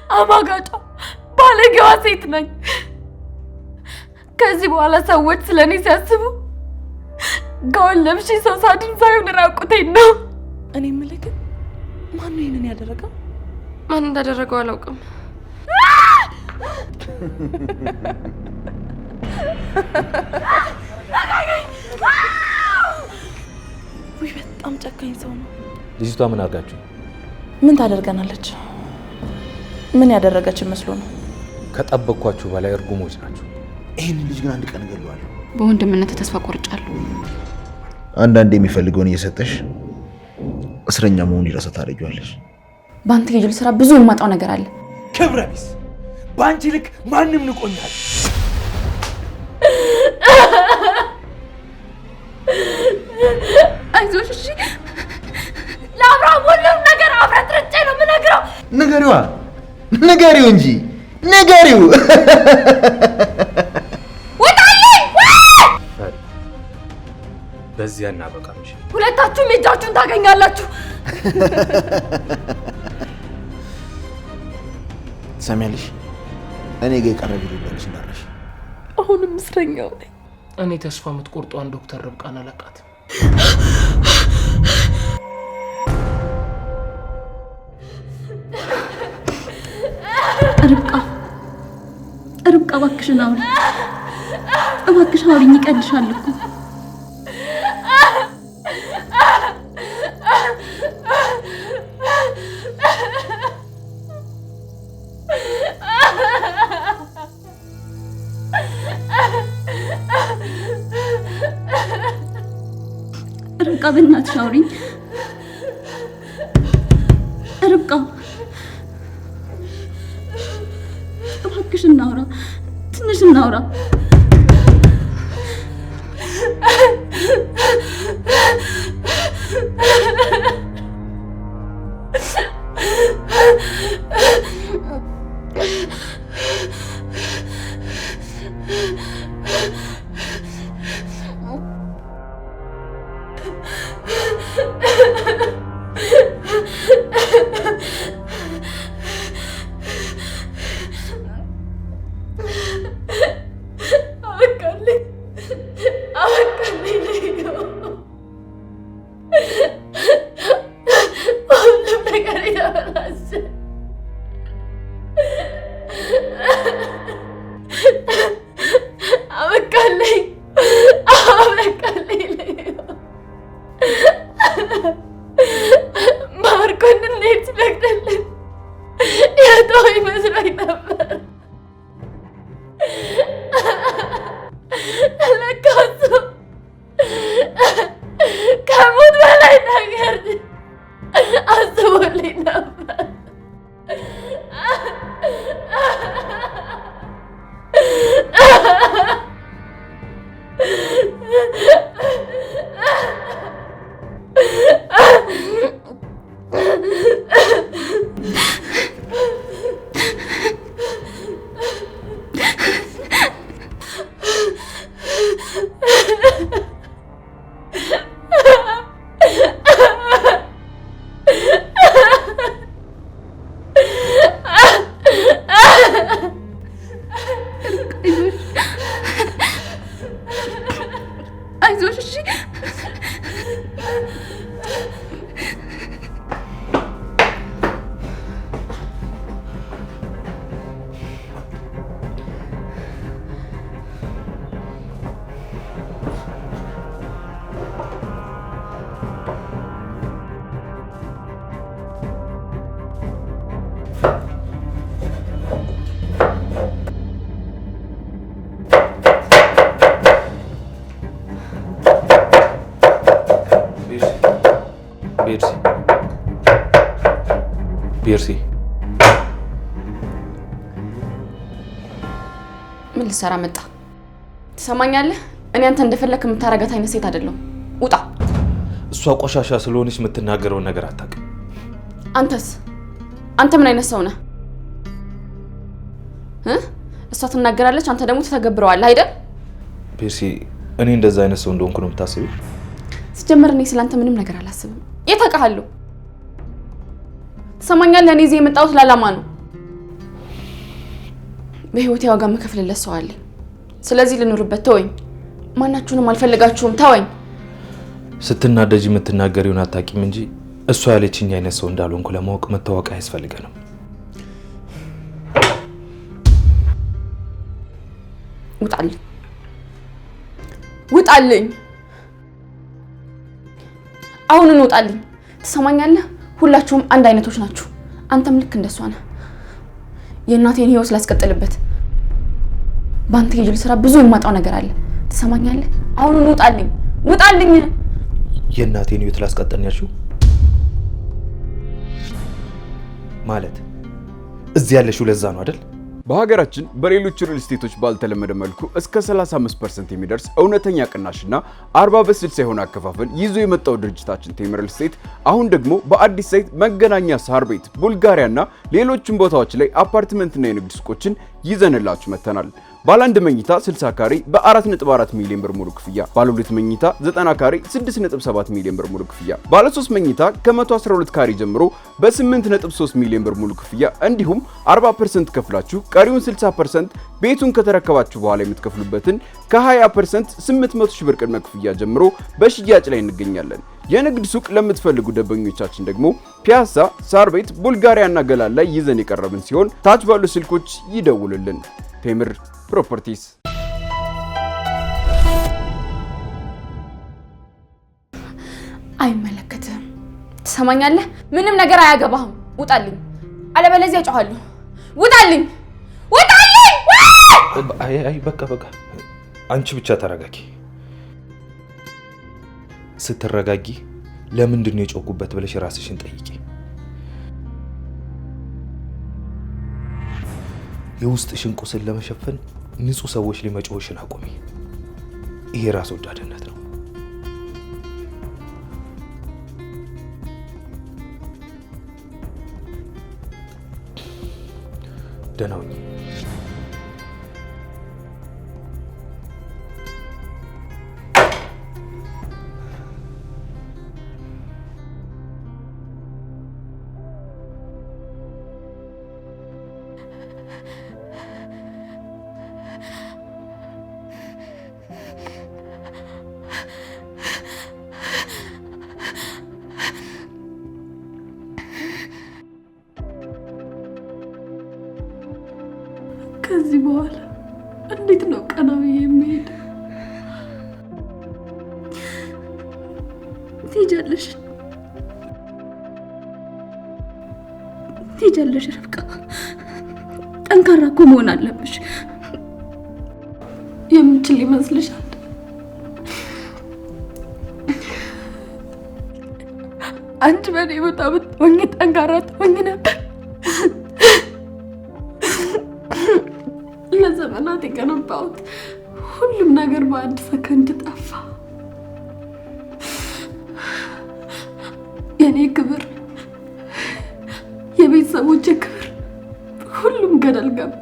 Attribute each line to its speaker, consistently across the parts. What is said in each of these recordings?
Speaker 1: አማጋጫ ባለጌዋ ሴት ነኝ። ከዚህ በኋላ ሰዎች ስለኔ ሲያስቡ ጋውን ለብሼ ሰው ሳድን ሳይሆን ራቁቴን ነው።
Speaker 2: እኔ የምልህ ግን ማን ነው ይሄንን ያደረገው?
Speaker 1: ማን እንዳደረገው አላውቅም።
Speaker 2: ውይ በጣም ጨካኝ ሰው ነው።
Speaker 3: ልጅቷ ምን አድርጋችሁ?
Speaker 2: ምን ታደርገናለች? ምን ያደረገች መስሎ ነው?
Speaker 3: ከጠበቅኳችሁ በላይ እርጉሞች ናቸው።
Speaker 4: ይሄን ልጅ ግን አንድ ቀን እገለዋለሁ።
Speaker 1: በወንድምነት ተስፋ ቆርጫለሁ።
Speaker 4: አንዳንዴ የሚፈልገውን እየሰጠሽ እስረኛ መሆን ይረሳ ታደርጊዋለሽ።
Speaker 1: ባንተ የጅል ስራ ብዙ የማጣው ነገር አለ።
Speaker 5: ክብረ ቢስ ባንቺ ልክ ማንም ንቆኛል።
Speaker 1: አይዞሽ እሺ። ለአብርሃም ሁሉም ነገር አፍረጥርጬ ነው የምነግረው።
Speaker 4: ንገሪው እንጂ ንገሪው።
Speaker 3: በዚያ እናበቃም። እሺ
Speaker 1: ሁለታችሁም እጃችሁን ታገኛላችሁ።
Speaker 4: ትሰሚያለሽ? እኔ ጋር የቀረብ ይልበልሽ እንዳለሽ።
Speaker 2: አሁንም እስረኛው ነኝ።
Speaker 5: እኔ ተስፋ የምትቆርጧን ዶክተር ርብቃን አለቃት።
Speaker 6: ርብቃ እባክሽን አውሪ፣ እባክሽ አውሪኝ፣ ይቀልሻል እኮ። ርብቃ በእናትሽ አውሪኝ ርብቃ፣ እባክሽ እናውራ፣ ትንሽ እናውራ።
Speaker 3: ቤርሲ
Speaker 1: ምን ልሰራ መጣ? ትሰማኛለህ? እኔ አንተ እንደፈለክ የምታረጋት አይነት ሴት አይደለሁም። ውጣ።
Speaker 3: እሷ ቆሻሻ ስለሆነች የምትናገረውን ነገር አታውቅም።
Speaker 1: አንተ ምን አይነት ሰው ነህ? እሷ ትናገራለች፣ አንተ ደግሞ ትተገብረዋለህ አይደል?
Speaker 3: ቤርሲ እኔ እንደዛ አይነት ሰው እንደሆንኩ ነው የምታስቢው?
Speaker 1: ሲጀመር እኔ ስላንተ ምንም ነገር አላስብም። የታውቃለሁ? ትሰማኛለህ? እኔ እዚህ የመጣሁት ለዓላማ ነው። በህይወቴ ዋጋ መከፍልለት ሰው አለኝ። ስለዚህ ልኑርበት። ተወኝ። ማናችሁንም አልፈልጋችሁም። ተወኝ።
Speaker 3: ስትናደጂ የምትናገሪውን አታውቂም እንጂ እሷ ያለችኝ አይነት ሰው እንዳልሆንኩ ለማወቅ መታወቅ አያስፈልገንም።
Speaker 1: ውጣልኝ! ውጣልኝ! አሁን እንውጣልኝ። ትሰማኛለህ? ሁላችሁም አንድ አይነቶች ናችሁ። አንተም ልክ እንደሷ ነህ። የእናቴን ህይወት ላስቀጥልበት ባንተ የጅል ስራ ብዙ የማጣው ነገር አለ። ትሰማኛለህ? አሁን እንውጣልኝ! ውጣልኝ!
Speaker 3: የእናቴን ህይወት ላስቀጥልኛችሁ ማለት እዚህ ያለሽው ለዛ ነው አይደል?
Speaker 7: በሀገራችን በሌሎች ሪል ስቴቶች ባልተለመደ መልኩ እስከ 35% የሚደርስ እውነተኛ ቅናሽና 40/60 የሆነ አከፋፈል ይዞ የመጣው ድርጅታችን ቴምር ሪል ስቴት አሁን ደግሞ በአዲስ ሳይት መገናኛ ሳር ቤት፣ ቡልጋሪያና ሌሎችም ቦታዎች ላይ አፓርትመንትና የንግድ ሱቆችን ይዘንላችሁ መተናል። ባለ 1 መኝታ 60 ካሬ በ4.4 ሚሊዮን ብር ሙሉ ክፍያ፣ ባለ 2 መኝታ 90 ካሬ 6.7 ሚሊዮን ብር ሙሉ ክፍያ፣ ባለ 3 መኝታ ከ112 ካሬ ጀምሮ በ8.3 ሚሊዮን ብር ሙሉ ክፍያ እንዲሁም 40% ከፍላችሁ ቀሪውን 60% ቤቱን ከተረከባችሁ በኋላ የምትከፍሉበትን ከ20% 800 ሺህ ብር ቅድመ ክፍያ ጀምሮ በሽያጭ ላይ እንገኛለን። የንግድ ሱቅ ለምትፈልጉ ደንበኞቻችን ደግሞ ፒያሳ፣ ሳር ቤት፣ ቡልጋሪያና ገላን ላይ ይዘን የቀረብን ሲሆን ታች ባሉ ስልኮች ይደውሉልን። ቴምር ፕሮፐርቲስ።
Speaker 1: አይመለከትም። ትሰማኛለህ? ምንም ነገር አያገባህም። ውጣልኝ፣ አለበለዚያ እጮሃለሁ። ውጣልኝ! ውጣልኝ!
Speaker 3: አይ በቃ አንቺ ብቻ ተረጋጊ። ስትረጋጊ ለምንድን ነው የጮኩበት ብለሽ ራስሽን ጠይቂ። የውስጥሽን ቁስል ለመሸፈን ንጹህ ሰዎች ሊመጮሽን አቆሚ። ይሄ ራስ ወዳድነት ነው። ደህና ሁኚ።
Speaker 2: ከዚህ በኋላ እንዴት ነው ቀናዊ የሚሄድ? ትሄጃለሽ ርብቃ። ጠንካራ እኮ መሆን አለብሽ። የምችል ይመስልሻል? አንቺ በኔ ቦታ ብትሆኚ ጠንካራ ትሆኚ ነበር። ለዘመናት የገነባሁት ሁሉም ነገር በአንድ ሰከንድ ጠፋ። የኔ ክብር፣ የቤተሰቦቼ ክብር፣ ሁሉም ገደል ገባ።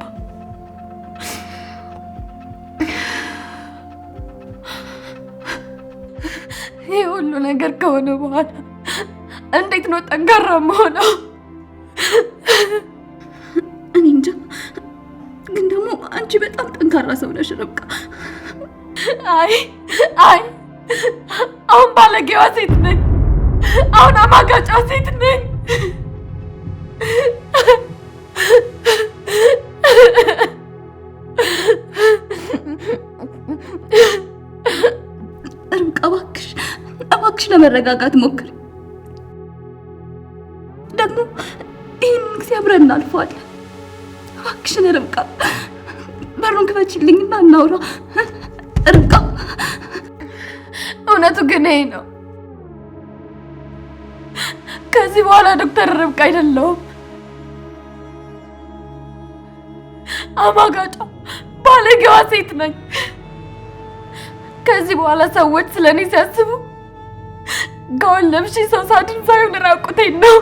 Speaker 2: ይህ ሁሉ ነገር ከሆነ በኋላ እንዴት ነው ጠንካራ መሆነው?
Speaker 6: እኔ እንጃ። ግን ደግሞ አንቺ በጣም ጠንካራ ሰው ነሽ ርብቃ።
Speaker 2: አይ አሁን ባለጌዋ ሴት ነኝ። አሁን አማጋጫ ሴት ነኝ።
Speaker 6: ርብቃ እባክሽ ለመረጋጋት ሞክሪ። ደግሞ ይህን ጊዜ አብረን እናልፈዋለን። እባክሽን ርብቃ በሩን ክፈችልኝና እናውራ። ርብቃ
Speaker 2: እውነቱ ግን ይሄ ነው። ከዚህ በኋላ ዶክተር ርብቃ አይደለሁም። አማጋጫ ባለጌዋ ሴት ነኝ። ከዚህ በኋላ ሰዎች ስለኔ ሲያስቡ ጋውን ለብሼ ሰው ሳድን ሳይሆን ራቁቴን ነው።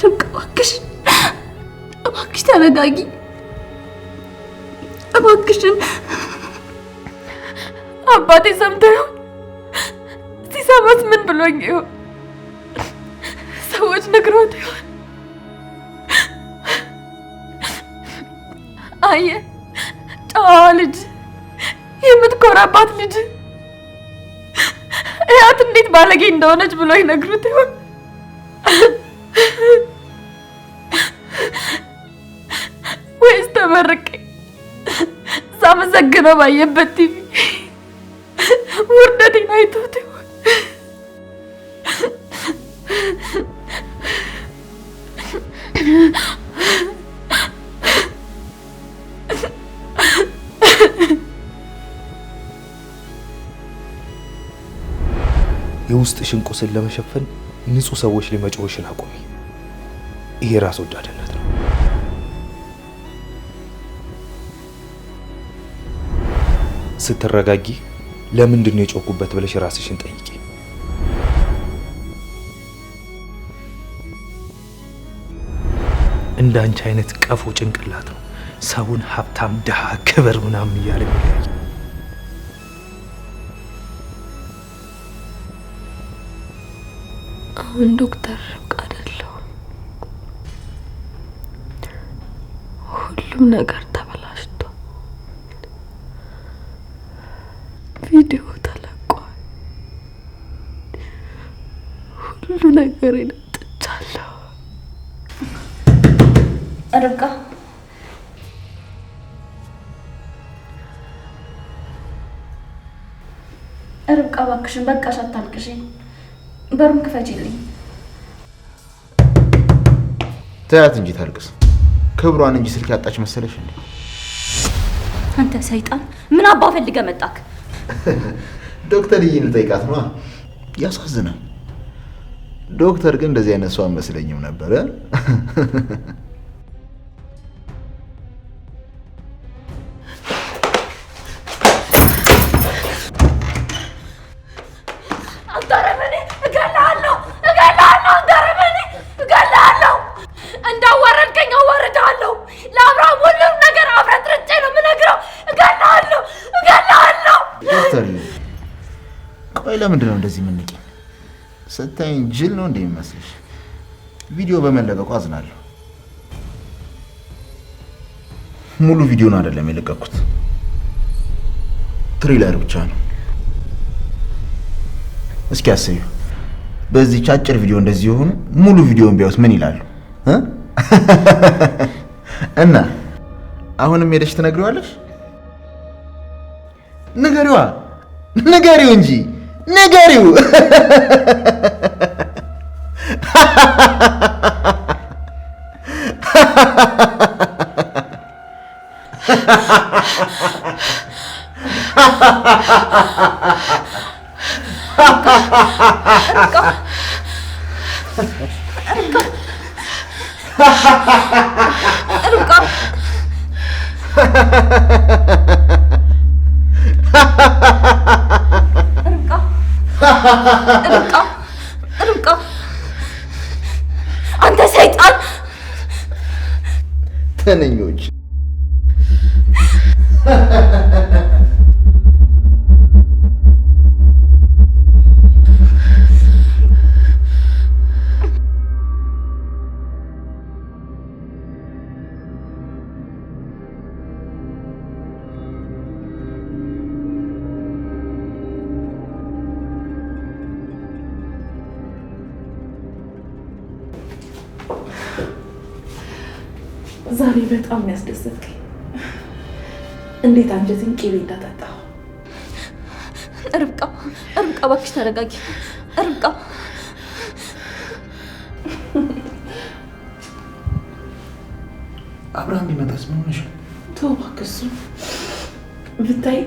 Speaker 6: ርብቃ እባክሽ ተረጋጊ። እባክሽን
Speaker 2: አባቴ ሰምተው ይሆን? ሲሰማት ምን ብሎኝ ይሆን? ሰዎች ነግረውት ይሆን? አየ ጨዋ ልጅ የምትኮራባት ልጅ እያት እንዴት ባለጌ እንደሆነች ብሎ ይነግሩት ይሆን? ወይስ ተመርቄ ሳመሰግነው ባየበት ቲቪ ውርደቴን አይቶት ይሆን?
Speaker 3: የውስጥሽን ቁስል ለመሸፈን ንጹህ ሰዎች ላይ መጮህሽን አቁሚ። ይሄ ራስ ወዳድነት ነው። ስትረጋጊ ለምንድን ነው የጮኩበት ብለሽ ራስሽን ጠይቂ። እንዳንቺ አይነት ቀፎ ጭንቅላት ነው ሰውን ሀብታም፣ ድሃ፣ ክብር ምናምን እያለ የሚለያይ።
Speaker 2: አሁን ዶክተር ርብቃ አይደለሁ። ሁሉም ነገር ተበላሽቷል። ቪዲዮ ተለቋል። ሁሉ ነገር ይነጥቻለሁ።
Speaker 1: ርብቃ ርብቃ እባክሽን በቃሽ፣ አታልቅሽ። በሩን ክፈቺልኝ።
Speaker 4: ተያት እንጂ ታልቅስ። ክብሯን እንጂ ስልክ ያጣች መሰለሽ እንዴ?
Speaker 6: አንተ ሰይጣን ምን አባ ፈልገህ መጣክ?
Speaker 4: ዶክተር ይይን ልጠይቃት ነው። ያሳዝናል። ዶክተር ግን እንደዚህ አይነት ሰው መስለኝም ነበረ።
Speaker 2: እንዳወረድከኝ አወርድሃለሁ። ለአብርሃም ሁሉም ነገር አፍረጥርጬ ነው የምነግረው። እገላለሁ።
Speaker 4: ዶክተር ቆይ ለምንድን ነው እንደዚህ የምንቀኝ? ስታይኝ ጅል ነው እንደ የሚመስልሽ? ቪዲዮ በመለቀቁ አዝናለሁ። ሙሉ ቪዲዮን አይደለም የለቀኩት፣ ትሬለር ብቻ ነው። እስኪ አስቢው፣ በዚህ አጭር ቪዲዮ እንደዚህ የሆኑ ሙሉ ቪዲዮን ቢያዩት ምን ይላሉ? እና አሁንም ሄደሽ ትነግሪዋለሽ? ንገሪው እንጂ ንገሪው።
Speaker 2: ርብቃ አንተ ሰይጣን!
Speaker 4: ተነኞች
Speaker 8: ዛሬ በጣም ያስደሰትከኝ። እንዴት አንጀቴን ቅቤ እንዳጠጣው።
Speaker 2: ርብቃ እባክሽ ተረጋጊ። ርብቃ
Speaker 4: አብርሃም ቢመጣስ ምን ሆነሽ?
Speaker 8: ተው እባክህ። እሱ ብታይ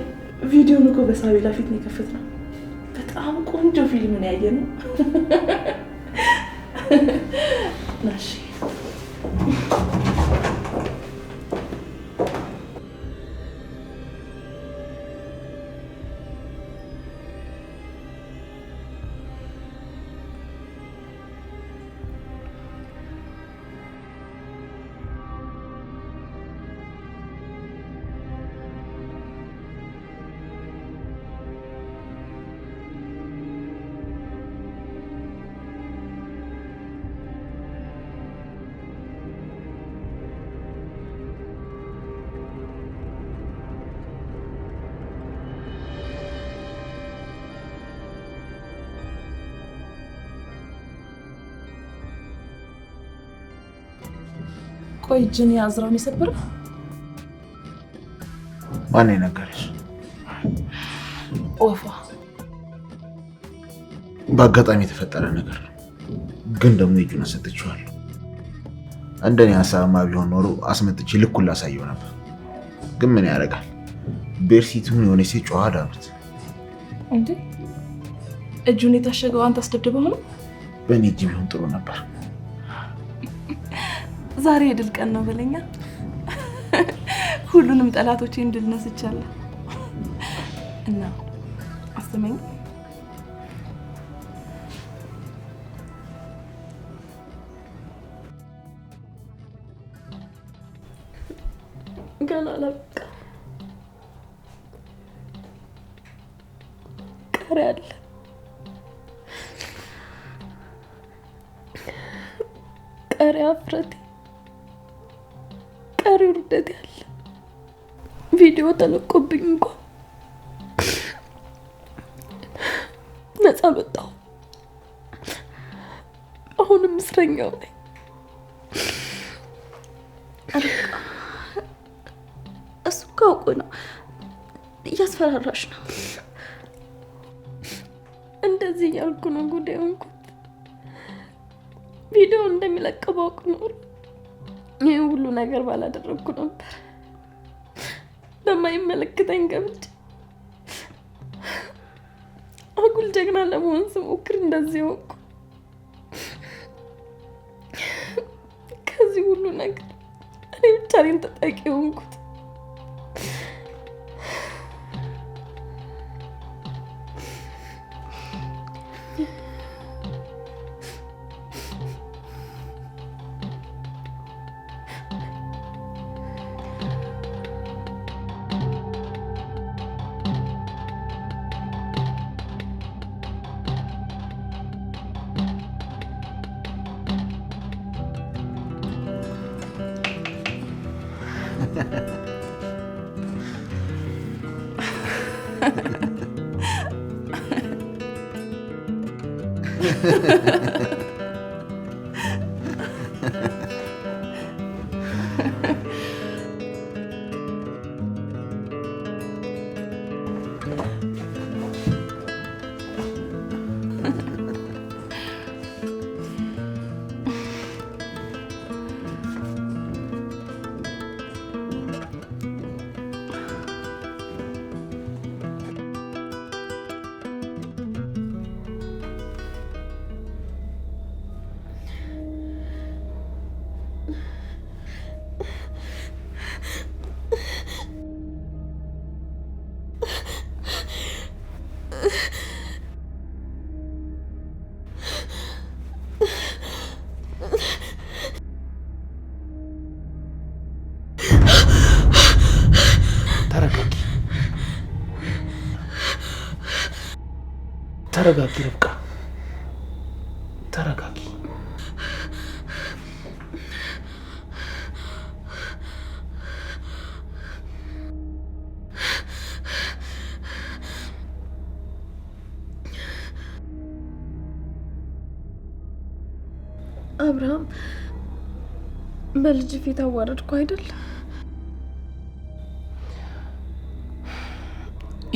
Speaker 8: ቪዲዮን እኮ በሳቤላ ፊት ነው የከፈትነው። በጣም ቆንጆ ፊልም ነው ያየነው። ናሺ ቆይ እጅን ያዝራውን የሰበረ
Speaker 4: ማን ነገርሽ?
Speaker 8: ወፋ
Speaker 4: በአጋጣሚ የተፈጠረ ነገር ነው። ግን ደግሞ እጁን ሰጥቼዋለሁ። እንደኔ ሀሳብማ ቢሆን ኖሮ አስመጥቼ ልኩን ላሳየው ነበር። ግን ምን ያደርጋል ቤርሲቱን የሆነ ሴት ጨዋ ዳሩት።
Speaker 8: እንዴ እጁን የታሸገው አንተ አስደድበው ነው?
Speaker 4: በእኔ እጅ ቢሆን ጥሩ ነበር።
Speaker 8: ዛሬ የድል ቀን ነው በለኛ። ሁሉንም ጠላቶቼን ድል ነስቻለሁ እና አስተመኝ ገና ለበቃ ቀሪ አለ። ቀሪ አፍረቴ፣ ቀሪ ውርደት ያለ ቪዲዮ ተለቆብኝ እንኳን ነፃ መጣሁ። አሁንም እስረኛው ነኝ። እሱ ካውቁ ነው እያስፈራራሽ ነው። እንደዚህ እያልኩ ነው ጉዳይ ሆንኩት። ቪዲዮ እንደሚለቀው ባውቅ ኖሮ ይህ ሁሉ ነገር ባላደረግኩ ነበር። በማይመለከተኝ ገብቼ አጉል ጀግና ለመሆን ስሞክር እንደዚህ ሆንኩ። ከዚህ ሁሉ ነገር እኔ ብቻ ነኝ ተጠቂ ሆንኩት።
Speaker 5: ተረጋጊ ርብቃ፣ ተረጋጊ።
Speaker 2: አብርሃም በልጅ ፊት አዋረድኩ አይደል?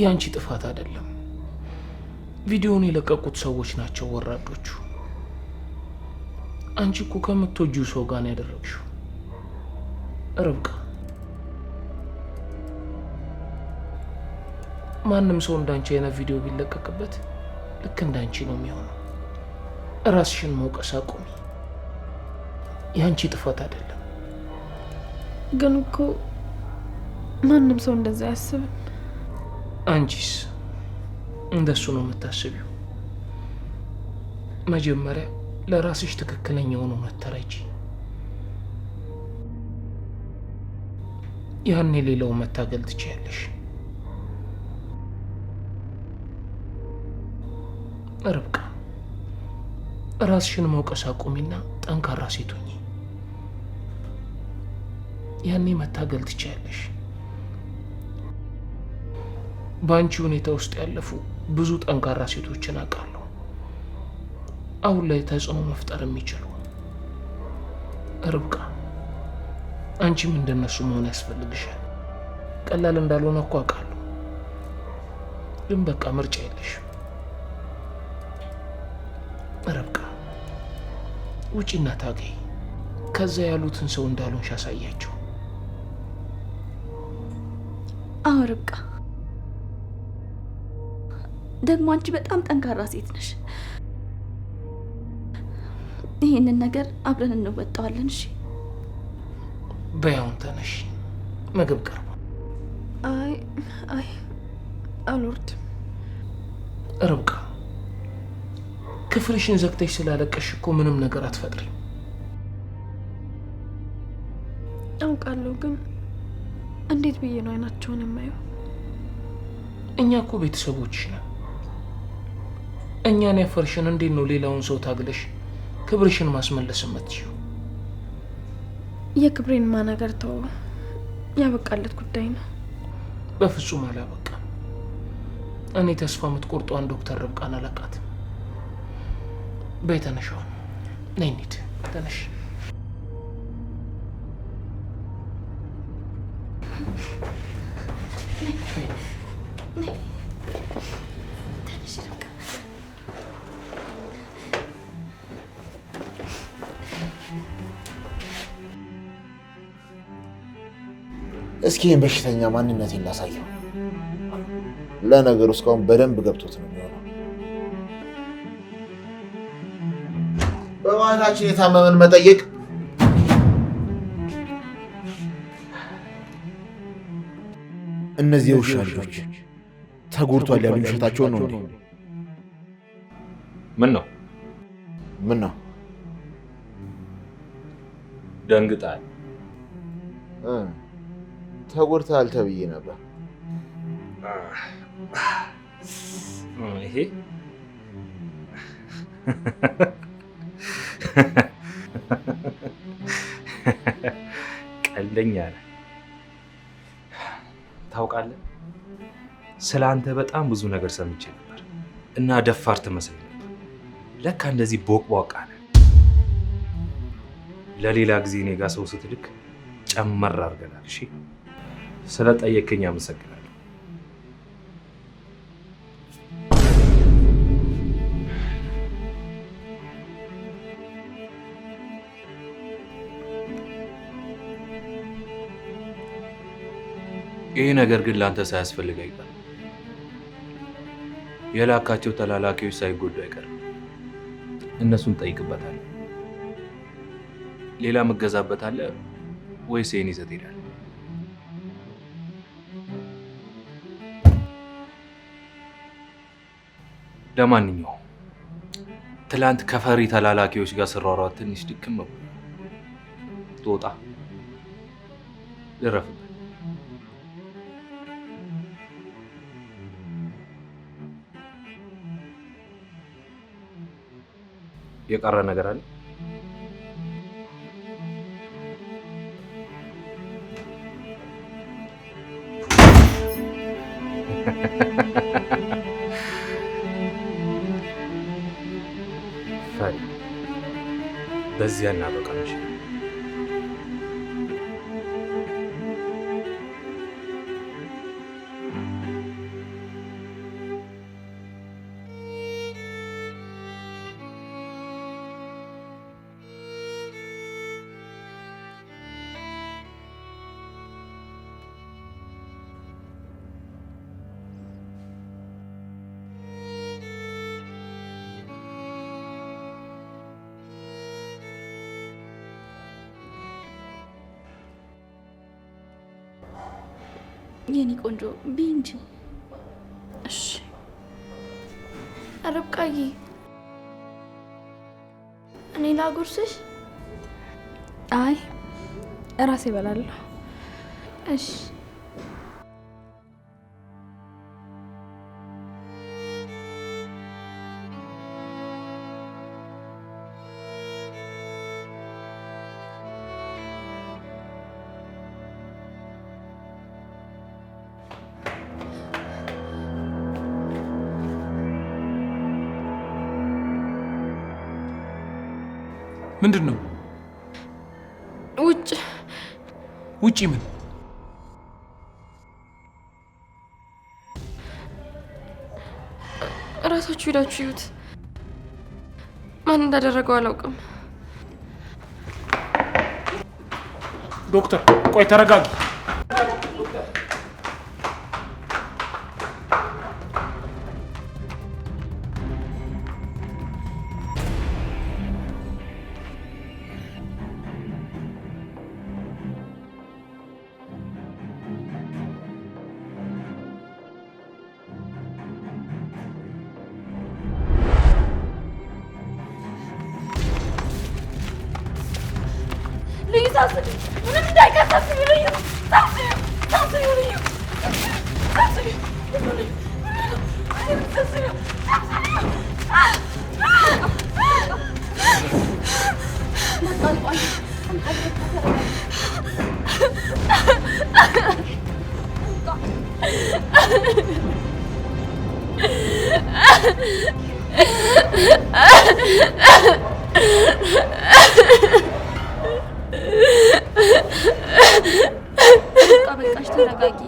Speaker 5: ያንቺ ጥፋት አይደለም። ቪዲዮውን የለቀቁት ሰዎች ናቸው ወራዶቹ። አንቺ እኮ ከምትወጂው ሰው ጋር ነው ያደረግሽው ርብቃ። ማንም ሰው እንዳንቺ አይነት ቪዲዮ ቢለቀቅበት ልክ እንዳንቺ ነው የሚሆነው። ራስሽን መውቀስ አቁሚ። ያንቺ ጥፋት አይደለም።
Speaker 2: ግን እኮ ማንም ሰው እንደዛ አያስብም።
Speaker 5: አንቺስ እንደሱ ነው የምታስቢው? መጀመሪያ ለራስሽ ትክክለኛውን እውነት ተረጂ። ያኔ ሌላው መታገል ትችያለሽ። ርብቃ ራስሽን መውቀስ አቁሚና ጠንካራ ሴት ሁኚ። ያኔ መታገል ትችያለሽ። በአንቺ ሁኔታ ውስጥ ያለፉ ብዙ ጠንካራ ሴቶችን አውቃለሁ፣ አሁን ላይ ተጽዕኖ መፍጠር የሚችሉ። ርብቃ አንቺም እንደነሱ መሆን ያስፈልግሻል። ቀላል እንዳልሆነ እኮ አውቃለሁ፣ ግን በቃ ምርጫ የለሽም። ረብቃ ውጪና ታገይ። ከዛ ያሉትን ሰው እንዳልሆንሽ አሳያቸው።
Speaker 6: አዎ ርብቃ፣ ደግሞ አንቺ በጣም ጠንካራ ሴት ነሽ። ይህንን ነገር አብረን እንወጣዋለን። እሺ
Speaker 5: በያውን ተነሽ፣ ምግብ ቀርቧል።
Speaker 2: አይ አልወርድም።
Speaker 5: ርብቃ ክፍልሽን ዘግተሽ ስላለቀሽ እኮ ምንም ነገር አትፈጥሪም።
Speaker 2: አውቃለሁ፣ ግን እንዴት ብዬ ነው አይናቸውን የማየው?
Speaker 5: እኛ እኮ ቤተሰቦችሽ ነን። እኛን ያፈርሽን እንዴት ነው ሌላውን ሰው ታግለሽ ክብርሽን ማስመለስ የምትችይው?
Speaker 2: የክብሬን ማናገር ተው፣ ያበቃለት ጉዳይ ነው።
Speaker 5: በፍጹም አላበቃም። እኔ ተስፋ የምትቆርጧን ዶክተር ርብቃን አላውቃትም። በይ ተነሽ፣ አሁን ነይ እንሂድ። ተነሽ።
Speaker 4: እስኪ ይህን በሽተኛ ማንነቴን ላሳየው። ለነገሩ እስካሁን በደንብ ገብቶት ነው የሚሆነው። በማታችን የታመመን መጠየቅ እነዚህ የውሻ ልጆች ተጎድቷል ያሉ ውሸታቸውን ነው እንዴ?
Speaker 3: ምን ነው
Speaker 4: ምን ነው
Speaker 3: ደንግጣል?
Speaker 4: ተጎድተሃል ተብዬ ነበር።
Speaker 3: ይሄ ቀልደኛ ነህ። ታውቃለህ፣ ስለ አንተ በጣም ብዙ ነገር ሰምቼ ነበር እና ደፋር ትመስል ነበር። ለካ እንደዚህ ቦቅቧቃ ነህ። ለሌላ ጊዜ እኔ ጋር ሰው ስትልክ ጨመር አድርገናል። እሺ፣ ስለጠየከኝ አመሰግናለሁ። ይህ ነገር ግን ለአንተ ሳያስፈልግ አይቀርም። የላካቸው ተላላኪዎች ሳይጎዱ አይቀርም። እነሱን ጠይቅበታል። ሌላ መገዛበት አለ ወይስ ይሄን ይዘህ ትሄዳለህ? ለማንኛውም ትላንት ከፈሪ ተላላኪዎች ጋር ስሯሯጥ ትንሽ ድክም ነው። ትወጣ ልረፍበት። የቀረ ነገር አለ? ፈሪ በዚያ እናበቃለሽ።
Speaker 6: የኔ ቆንጆ ብይ እንጂ።
Speaker 2: እሺ ርብቃዬ፣ እኔ ላጉርስሽ?
Speaker 1: አይ እራሴ እበላለሁ።
Speaker 2: እሺ
Speaker 5: ምንድን ነው? ውጪ ምን?
Speaker 2: እራሳችሁ ሄዳችሁ ይዩት። ማን እንዳደረገው አላውቅም።
Speaker 5: ዶክተር ቆይ ተረጋጊ።
Speaker 2: ምንም እንዳይከሰስ ልዩ
Speaker 6: በቃሽ፣ ተረጋጊ።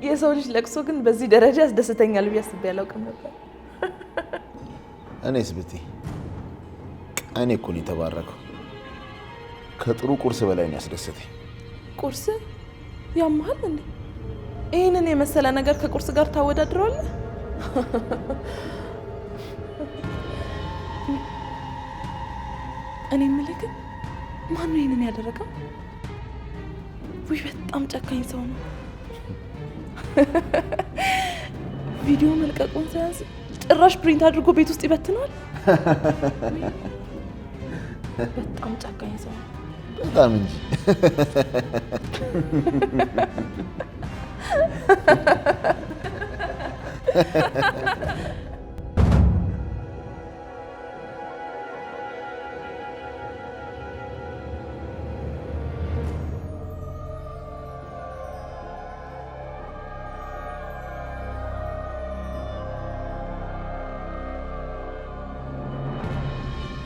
Speaker 8: የሰው ልጅ ለቅሶ ግን በዚህ ደረጃ ያስደስተኛል ብዬ አስቤ አላውቅም ነበር።
Speaker 4: እኔስ ብትይ እኔ እኮ ነው የተባረከው። ከጥሩ ቁርስ በላይ ነው ያስደስተኝ።
Speaker 8: ቁርስ ያማል እንዴ? ይህንን የመሰለ ነገር ከቁርስ ጋር ታወዳድረዋለህ? እኔ የምልህ ግን ማን ነው ይህንን ያደረገው? ውይ በጣም ጨካኝ ሰው ነው። ቪዲዮ መልቀቁን ሳያንስ ጭራሽ ፕሪንት አድርጎ ቤት ውስጥ ይበትነዋል። በጣም ጨካኝ ሰው ነው።
Speaker 4: በጣም እንጂ።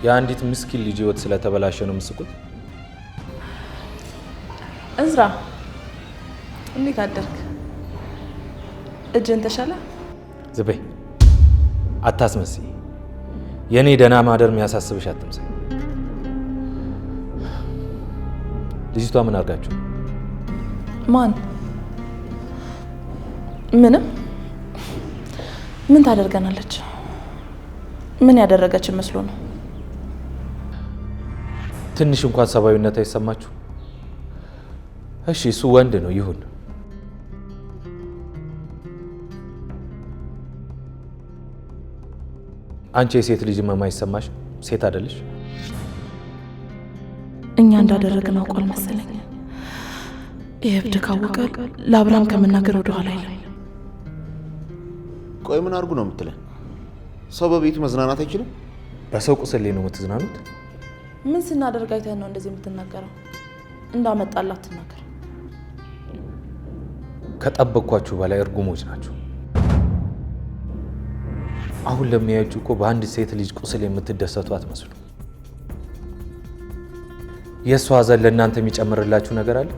Speaker 3: የአንዲት ምስኪን ልጅ ህይወት ስለተበላሸ ነው የምትስቁት?
Speaker 8: እዝራ እንዴት አደርክ? እጅን ተሻለ?
Speaker 3: ዝም በይ፣ አታስመስይ። የኔ ደህና ማደር የሚያሳስብሽ አትምሰይ። ልጅቷ ምን አድርጋችሁ?
Speaker 8: ማን? ምንም። ምን ታደርገናለች? ምን ያደረገች መስሎ ነው?
Speaker 3: ትንሽ እንኳን ሰብአዊነት አይሰማችሁ? እሺ እሱ ወንድ ነው ይሁን። አንቺ የሴት ልጅ የማይሰማሽ ሴት አይደለሽ?
Speaker 8: እኛ እንዳደረግን አውቋል መሰለኝ። ይህ እብድ ካወቀ ለአብርሃም ከመናገር ወደ ኋላ አይልም።
Speaker 4: ቆይ ምን አድርጉ ነው የምትለን? ሰው በቤቱ መዝናናት አይችልም?
Speaker 3: በሰው ቁስል ላይ ነው የምትዝናኑት?
Speaker 8: ምን ስናደርግ አይተህ ነው እንደዚህ የምትናገረው? እንዳመጣላት ትናገር።
Speaker 3: ከጠበቅኳችሁ በላይ እርጉሞች ናቸው። አሁን ለሚያዩት እኮ በአንድ ሴት ልጅ ቁስል የምትደሰቱ አትመስሉ። የእሷ ሐዘን ለእናንተ የሚጨምርላችሁ ነገር አለ?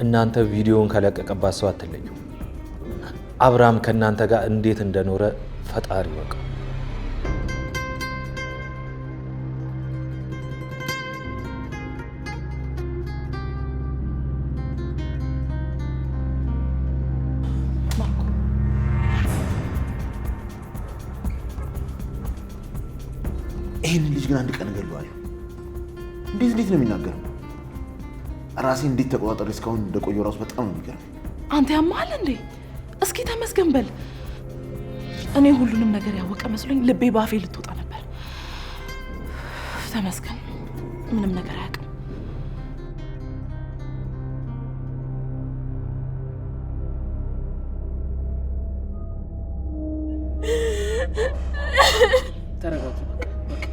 Speaker 3: እናንተ ቪዲዮውን ከለቀቀባት ሰው አትለዩ። አብርሃም ከእናንተ ጋር እንዴት እንደኖረ ፈጣሪ ይወቀው።
Speaker 4: ይህን ልጅ ግን አንድ ቀን እገለዋለሁ። እንዴት ነው የሚናገረው? ራሴ እንዴት ተቆጣጠሪ እስካሁን እንደቆየው ራሱ በጣም ነው የሚገርም።
Speaker 8: አንተ ያማል እንዴ? እስኪ ተመስገን በል። እኔ ሁሉንም ነገር ያወቀ መስሎኝ ልቤ ባፌ ልትወጣ ነበር። ተመስገን ምንም ነገር አያውቅም።
Speaker 5: ተረጋጊ በቃ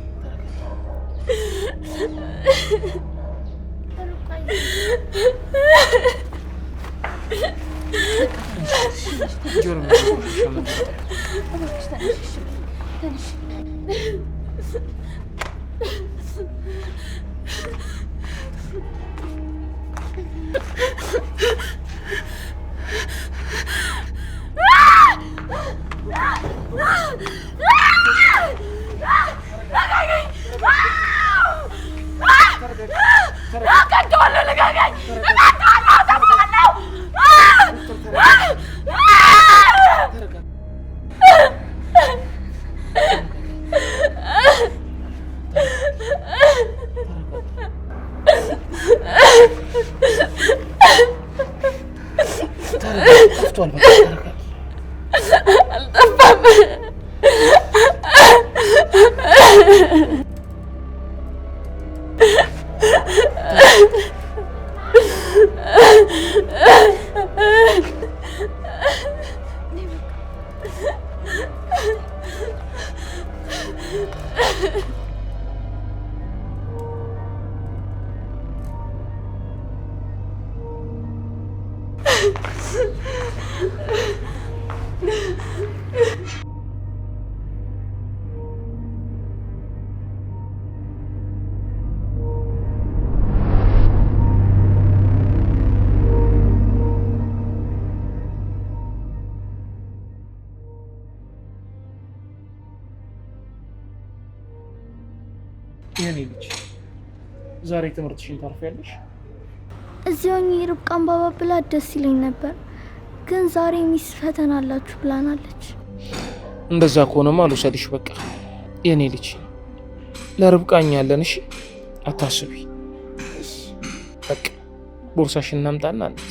Speaker 5: የኔ ልጅ ዛሬ ትምህርትሽን ታርፊያለሽ?
Speaker 9: እዚያው ርብቃን ባባብላ ደስ ይለኝ ነበር፣ ግን ዛሬ ሚስ ፈተና አላችሁ ብላናለች።
Speaker 5: እንደዛ ከሆነማ ልውሰድሽ በቃ። የኔ ልጅ ለርብቃኝ ያለን እሺ፣ አታስቢ። በቃ ቦርሳሽን እናምጣና እንዴ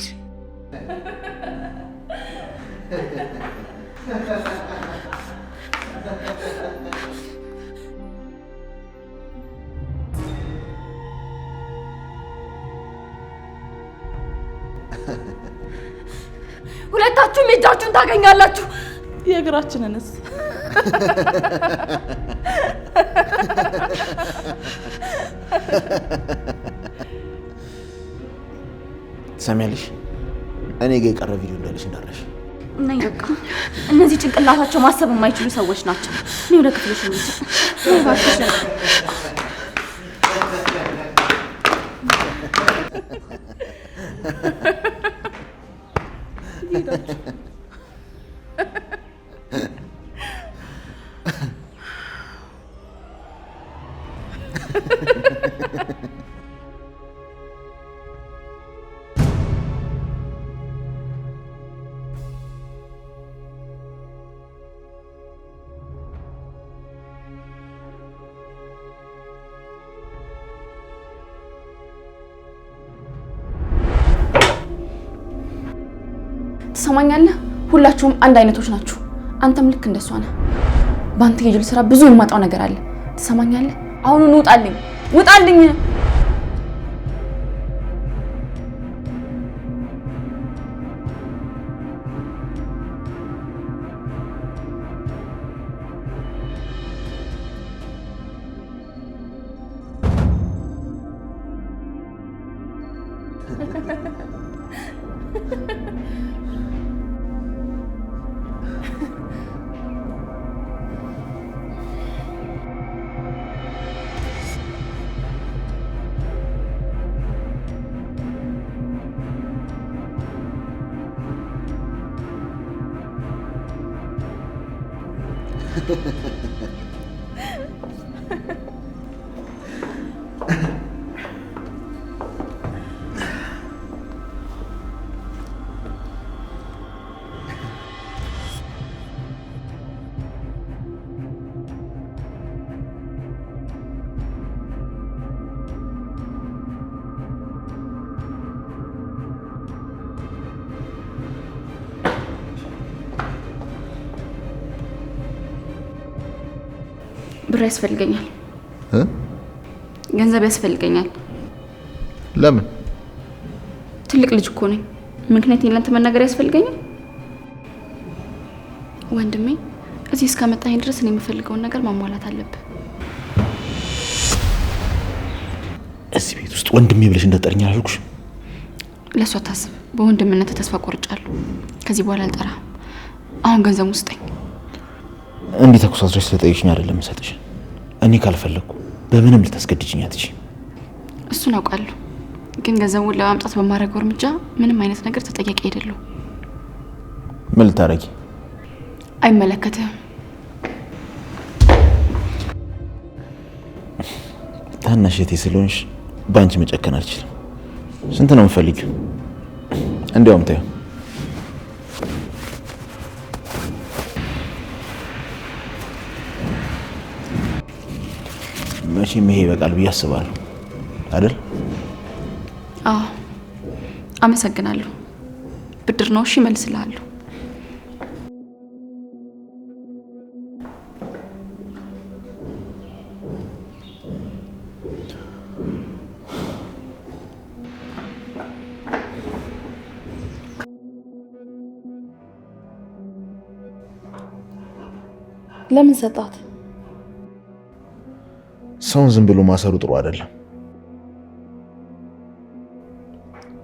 Speaker 2: ሁለታችሁም እጃችሁን ታገኛላችሁ።
Speaker 8: የእግራችንንስ
Speaker 4: ትሰሚያለሽ? እኔ ጋ የቀረ ቪዲዮ እንዳለሽ እንዳለሽ
Speaker 1: ነኝ። በቃ እነዚህ ጭንቅላታቸው ማሰብ የማይችሉ ሰዎች ናቸው። እኔ ወደ ክፍልሽ እንጂ ትሰማኛለህ? ሁላችሁም አንድ አይነቶች ናችሁ። አንተም ልክ እንደሷ ነህ። በአንተ የጅል ስራ ብዙ የማጣው ነገር አለ። ትሰማኛለህ? አሁኑን ውጣልኝ፣ ውጣልኝ። ብር ያስፈልገኛል። ገንዘብ ያስፈልገኛል።
Speaker 4: ለምን?
Speaker 1: ትልቅ ልጅ እኮ ነኝ። ምክንያቱም ለአንተ መናገር ያስፈልገኛል። ወንድሜ እዚህ እስከመጣኝ ድረስ እኔ የምፈልገውን ነገር ማሟላት አለብህ።
Speaker 4: እዚህ ቤት ውስጥ ወንድሜ ብለሽ እንደጠርኛ አልኩሽ።
Speaker 1: ለሷ ታስብ። በወንድምነት ተስፋ ቆርጫለሁ። ከዚህ በኋላ አልጠራህም። አሁን ገንዘቡን ስጠኝ።
Speaker 4: እንዴት ተኩሳዝረሽ ስለጠየቅሽኝ አይደለም የምሰጥሽ። እኔ ካልፈለኩ በምንም ልታስገድጂኝ አትችይም።
Speaker 1: እሱን አውቃለሁ፣ ግን ገንዘቡን ለማምጣት በማድረገው እርምጃ ምንም አይነት ነገር ተጠያቂ አይደለሁ።
Speaker 4: ምን ልታረጊ?
Speaker 1: አይመለከትህም።
Speaker 4: ታናሽ እህቴ ስለሆንሽ በአንቺ መጨከን አልችልም። ስንት ነው የምፈልጊው? እንዲያውም ተይው፣ መቼም ይሄ ይበቃል ብዬ አስባለሁ አይደል?
Speaker 1: አዎ፣ አመሰግናለሁ። ብድር ነው። እሺ፣ እመልስልሃለሁ።
Speaker 8: ለምን ሰጣት?
Speaker 4: ሰውን ዝም ብሎ ማሰሩ ጥሩ አይደለም።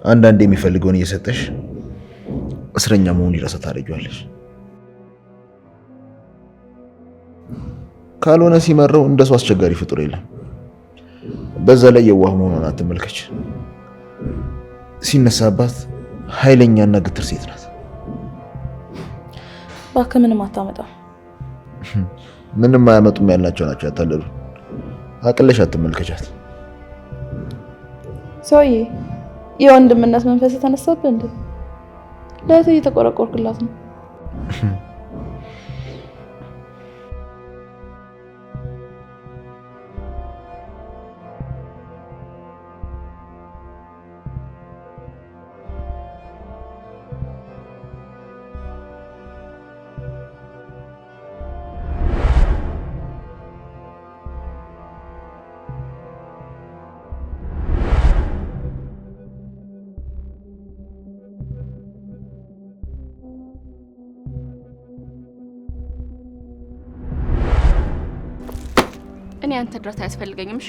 Speaker 4: አንዳንዴ የሚፈልገውን እየሰጠሽ እስረኛ መሆን ይረሳ ታደርጊዋለሽ። ካልሆነ ሲመረው እንደሱ አስቸጋሪ ፍጡር የለም። በዛ ላይ የዋህ መሆኗን አትመልከች። ሲነሳባት ኃይለኛና ግትር ሴት ናት።
Speaker 8: እባክህ ምንም አታመጣም።
Speaker 4: ምንም አያመጡም ያልናቸው ናቸው ያታለሉ። አቅለሽ አትመልከቻት።
Speaker 8: ሰውዬ የወንድምነት መንፈስ ተነሳብህ እንዴ? ለእህትህ እየተቆረቆርክላት ነው።
Speaker 1: እኔ አንተ እርዳታ አያስፈልገኝም። እሺ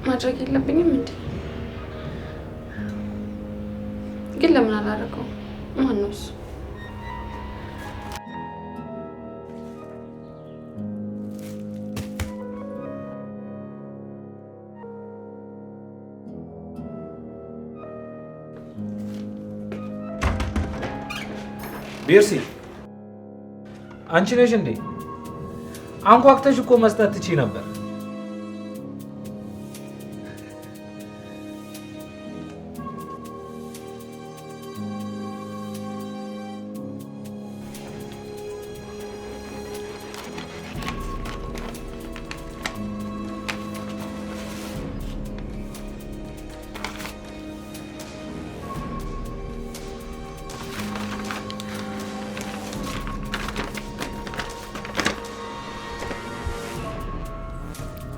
Speaker 1: ማድረግ የለብኝም እንዴ? ግን ለምን አላደረገው? ማን ነው እሱ?
Speaker 3: ቤርሲ አንቺ ነሽ እንዴ? አንኳኩተሽ እኮ መስጠት ትችይ ነበር።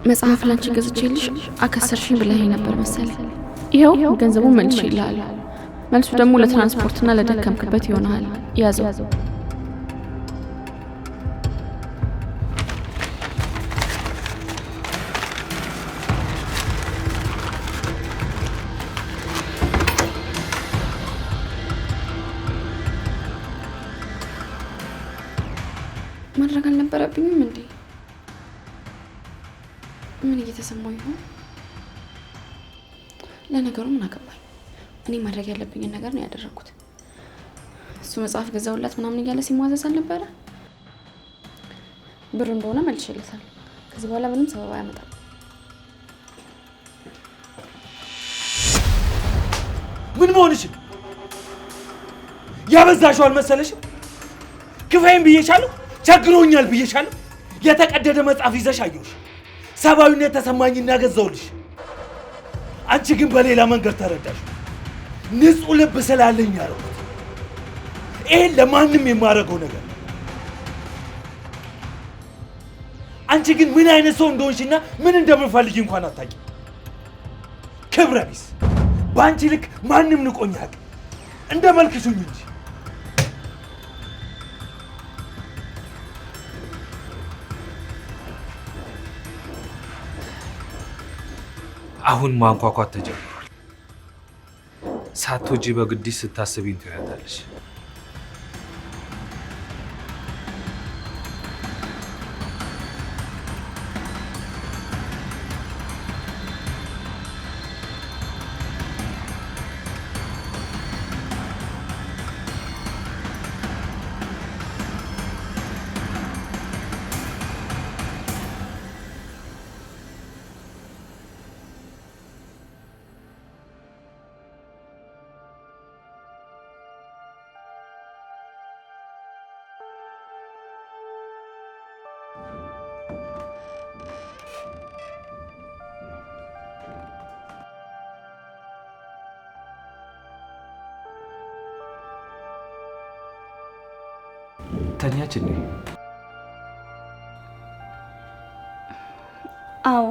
Speaker 1: መጽሐፍ ላንቺ ገዝቼልሽ አከሰርሽኝ ብለኸኝ ነበር መሰለኝ። ይኸው ገንዘቡን መልሼልሃለሁ። መልሱ ደግሞ ለትራንስፖርትና ለደከምክበት ይሆናል። ያዘው። ማድረግ አልነበረብኝም እንዴ? ምን እየተሰማው ይሆን? ለነገሩ ምን አገባኝ? እኔ ማድረግ ያለብኝን ነገር ነው ያደረኩት። እሱ መጽሐፍ ገዛውላት ምናምን እያለ ሲሟዘዝ አልነበረ? ብሩ እንደሆነ መልሼለታል። ከዚህ በኋላ ምንም ሰበብ አያመጣም።
Speaker 3: ምን መሆንሽ? ያበዛሽው አልመሰለሽም? ክፈይም ብዬሻለሁ፣ ቸግሮኛል ብዬሻለሁ። የተቀደደ መጽሐፍ ይዘሽ አየሁሽ። ሰብአዊነት ተሰማኝና ገዛውልሽ። አንቺ ግን በሌላ መንገድ ተረዳሽ። ንጹህ ልብ ስላለኝ ያረኩት ይሄን ለማንም የማደርገው ነገር። አንቺ ግን ምን አይነት ሰው እንደሆንሽና ምን እንደምፈልጊ እንኳን አታውቂ። ክብረ ቢስ! በአንቺ ልክ ማንም ንቆኝ አያውቅም። እንደ መልክሹኝ እንጂ። አሁን ማንኳኳት ተጀምሯል። ሳትወጂ በግድሽ ስታስቢኝ ትያታለሽ። ተኛች እንዴ?
Speaker 6: አዎ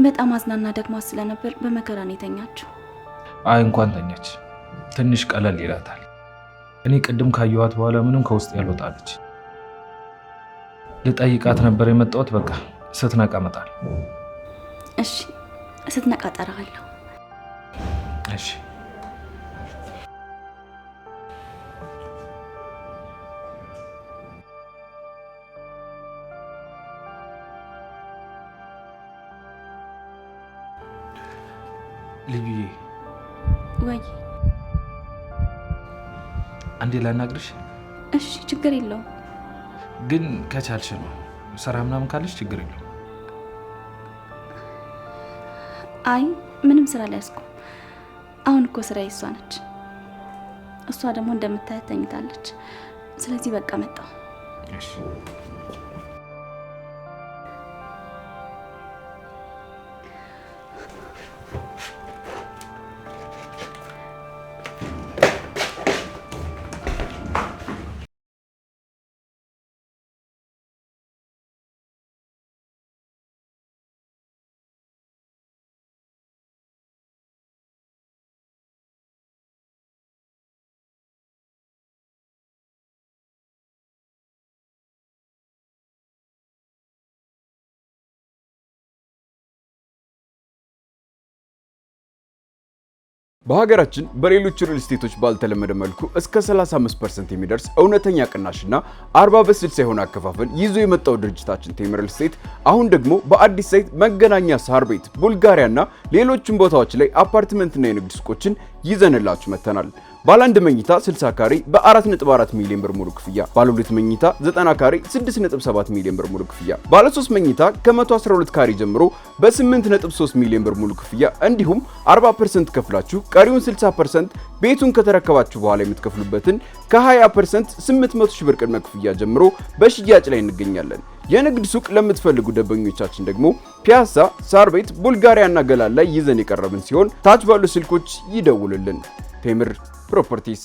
Speaker 6: በጣም አዝናና ደግሞ ስለነበር በመከራ ነው የተኛችው።
Speaker 3: አይ እንኳን ተኛች፣ ትንሽ ቀለል ይላታል። እኔ ቅድም ካየኋት በኋላ ምንም ከውስጥ ያልወጣለች። ልጠይቃት ነበር የመጣሁት። በቃ ስትነቃ እመጣለሁ።
Speaker 6: እሺ ስትነቃ እጠራለሁ።
Speaker 3: እሺ ልዩዬ።
Speaker 6: ወይ
Speaker 3: አንዴ ላናግርሽ?
Speaker 6: እሺ ችግር የለውም።
Speaker 3: ግን ከቻልሽ ነው። ስራ ምናምን ካለሽ ችግር የለውም።
Speaker 6: አይ ምንም ስራ አልያዝኩም። አሁን እኮ ስራ እሷ ነች። እሷ ደግሞ እንደምታያት ተኝታለች። ስለዚህ በቃ መጣሁ።
Speaker 3: እሺ
Speaker 7: በሀገራችን በሌሎች ሪል ስቴቶች ባልተለመደ መልኩ እስከ 35% የሚደርስ እውነተኛ ቅናሽና 40/60 የሆነ አከፋፈል ይዞ የመጣው ድርጅታችን ቴምር ሪል ስቴት አሁን ደግሞ በአዲስ ሳይት መገናኛ ሳር ቤት፣ ቡልጋሪያና ሌሎችም ቦታዎች ላይ አፓርትመንትና የንግድ ሱቆችን ይዘንላችሁ መተናል። ባለ 1 መኝታ 60 ካሬ በ4.4 ሚሊዮን ብር ሙሉ ክፍያ፣ ባለ 2 መኝታ 90 ካሬ 6.7 ሚሊዮን ብር ሙሉ ክፍያ፣ ባለ 3 መኝታ ከ112 ካሬ ጀምሮ በ8.3 ሚሊዮን ብር ሙሉ ክፍያ እንዲሁም 40% ከፍላችሁ ቀሪውን 60% ቤቱን ከተረከባችሁ በኋላ የምትከፍሉበትን ከ20% 800 ሺህ ብር ቅድመ ክፍያ ጀምሮ በሽያጭ ላይ እንገኛለን። የንግድ ሱቅ ለምትፈልጉ ደንበኞቻችን ደግሞ ፒያሳ፣ ሳር ቤት፣ ቡልጋሪያና ገላን ላይ ይዘን የቀረብን ሲሆን ታች ባሉ ስልኮች ይደውሉልን። ቴምር ፕሮፐርቲስ